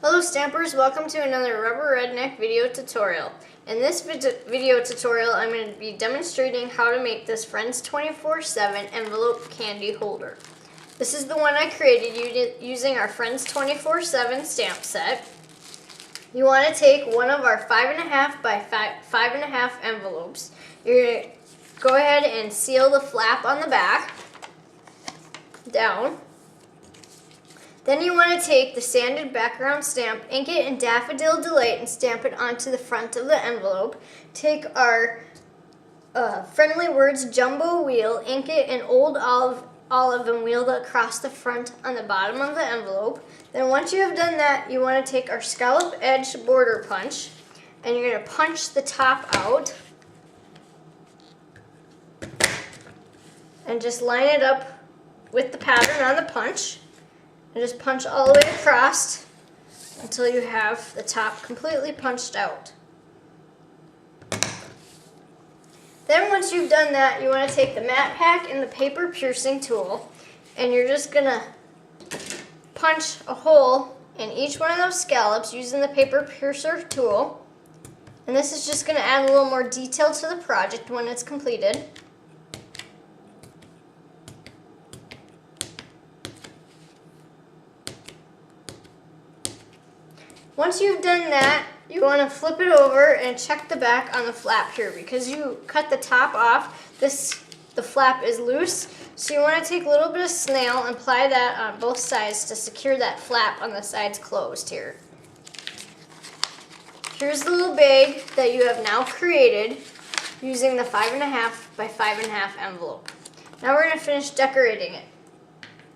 Hello Stampers, welcome to another Rubber Redneck video tutorial. In this video tutorial, I'm going to be demonstrating how to make this Friends 24-7 envelope candy holder. This is the one I created using our Friends 24-7 stamp set. You want to take one of our 5.5 by 5.5 envelopes. You're going to go ahead and seal the flap on the back down. Then you want to take the sanded background stamp, ink it in Daffodil Delight, and stamp it onto the front of the envelope. Take our Friendly Words jumbo wheel, ink it in Old Olive, and wheel it across the front on the bottom of the envelope. Then once you have done that, you want to take our scallop edge border punch, and you're going to punch the top out. And just line it up with the pattern on the punch. And just punch all the way across until you have the top completely punched out. Then once you've done that, you want to take the matte pack and the paper piercing tool, and you're just going to punch a hole in each one of those scallops using the paper piercer tool. And this is just going to add a little more detail to the project when it's completed. Once you've done that, you want to flip it over and check the back on the flap here. Because you cut the top off, the flap is loose. So you want to take a little bit of snail and apply that on both sides to secure that flap on the sides closed here. Here's the little bag that you have now created using the 5.5 by 5.5 envelope. Now we're going to finish decorating it.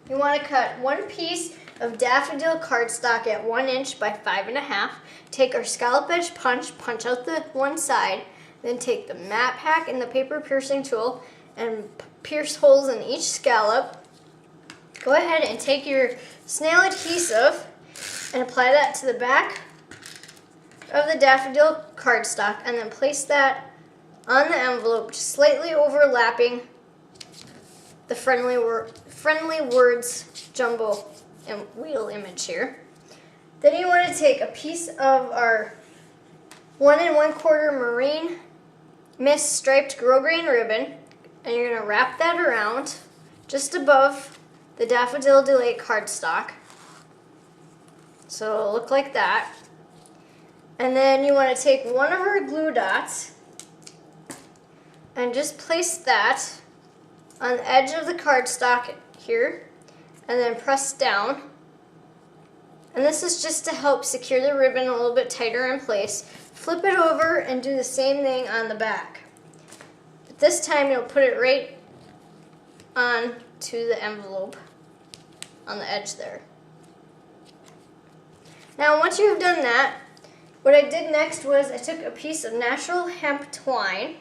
You want to cut one piece of daffodil cardstock at 1 inch by 5.5. Take our scallop edge punch out the one side, then take the matte pack and the paper piercing tool and pierce holes in each scallop. Go ahead and take your snail adhesive and apply that to the back of the daffodil cardstock, and then place that on the envelope, just slightly overlapping the Friendly Words jumbo and wheel image here. Then you want to take a piece of our 1 1/4 Marine Mist striped grosgrain ribbon, and you're going to wrap that around just above the Daffodil Delight cardstock. So it'll look like that. And then you want to take one of our glue dots and just place that on the edge of the cardstock here, and then press down. And this is just to help secure the ribbon a little bit tighter in place. Flip it over and do the same thing on the back. But this time you'll put it right on to the envelope on the edge there. Now once you've done that, what I did next was I took a piece of natural hemp twine,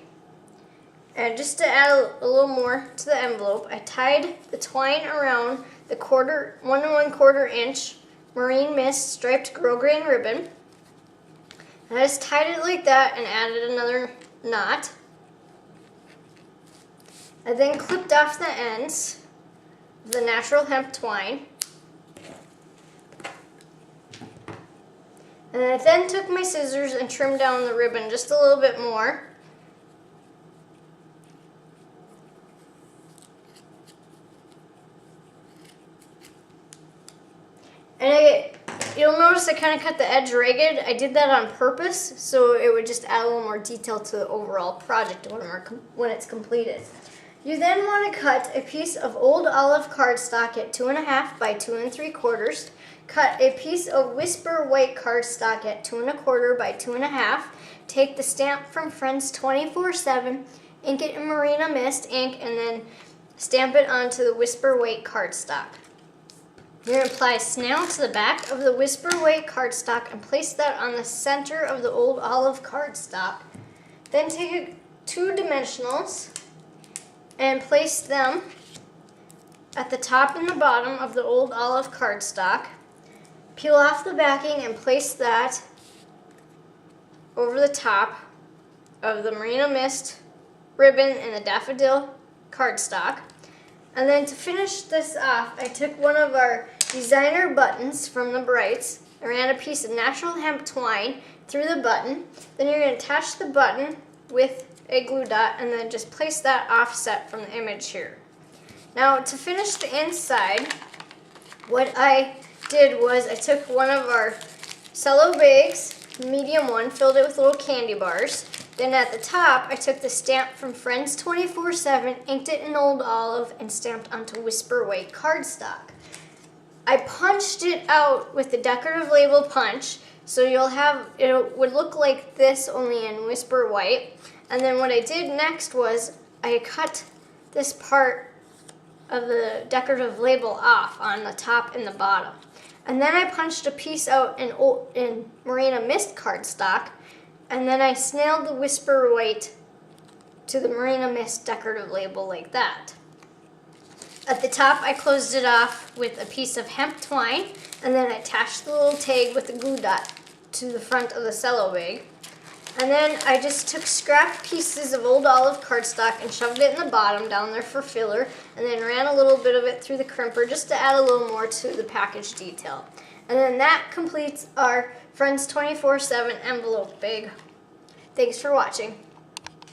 and just to add a little more to the envelope, I tied the twine around the 1 1/4 inch Marine Mist striped grosgrain ribbon. And I just tied it like that and added another knot. I then clipped off the ends of the natural hemp twine. And I then took my scissors and trimmed down the ribbon just a little bit more. And you'll notice I kind of cut the edge ragged. I did that on purpose so it would just add a little more detail to the overall project when it's completed. You then want to cut a piece of Old Olive cardstock at 2.5 by 2 3/4. Cut a piece of Whisper White cardstock at 2 1/4 by 2.5. Take the stamp from Friends 24-7, ink it in Marina Mist ink, and then stamp it onto the Whisper White cardstock. You're going to apply a snail to the back of the Whisper White cardstock and place that on the center of the Old Olive cardstock. Then take 2 dimensionals and place them at the top and the bottom of the Old Olive cardstock. Peel off the backing and place that over the top of the Marina Mist ribbon and the Daffodil cardstock. And then to finish this off, I took one of our designer buttons from the Brights I ran a piece of natural hemp twine through the button. Then you're going to attach the button with a glue dot and then just place that offset from the image here. Now to finish the inside, what I did was I took one of our cello bags, medium one, filled it with little candy bars. Then at the top, I took the stamp from Friends 24-7, inked it in Old Olive, and stamped onto Whisper White cardstock. I punched it out with the decorative label punch, so it would look like this only in Whisper White. And then what I did next was I cut this part of the decorative label off on the top and the bottom. And then I punched a piece out in Marina Mist cardstock, and then I snailed the Whisper White to the Marina Mist decorative label like that. At the top, I closed it off with a piece of hemp twine, and then I attached the little tag with the glue dot to the front of the cello bag. And then I just took scrap pieces of Old Olive cardstock and shoved it in the bottom down there for filler, and then ran a little bit of it through the crimper just to add a little more to the package detail. And then that completes our Friends 24-7 envelope bag. Thanks for watching.